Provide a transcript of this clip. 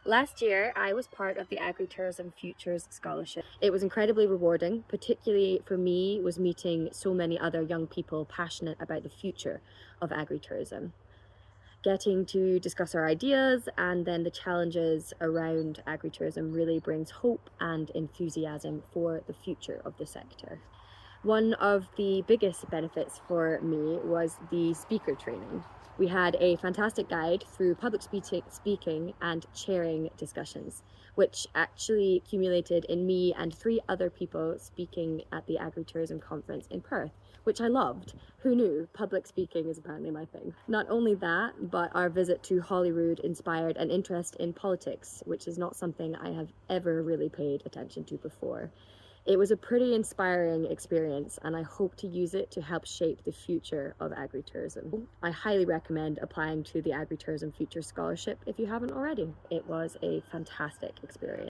Last year, I was part of the Agritourism Futures Scholarship. It was incredibly rewarding, particularly for me, was meeting so many other young people passionate about the future of agritourism. Getting to discuss our ideas and then the challenges around agritourism really brings hope and enthusiasm for the future of the sector. One of the biggest benefits for me was the speaker training. We had a fantastic guide through public speaking and chairing discussions, which actually accumulated in me and 3 other people speaking at the Agritourism Conference in Perth, which I loved. Who knew? Public speaking is apparently my thing. Not only that, but our visit to Holyrood inspired an interest in politics, which is not something I have ever really paid attention to before. It was a pretty inspiring experience, and I hope to use it to help shape the future of agritourism. I highly recommend applying to the Agritourism Futures Scholarship if you haven't already. It was a fantastic experience.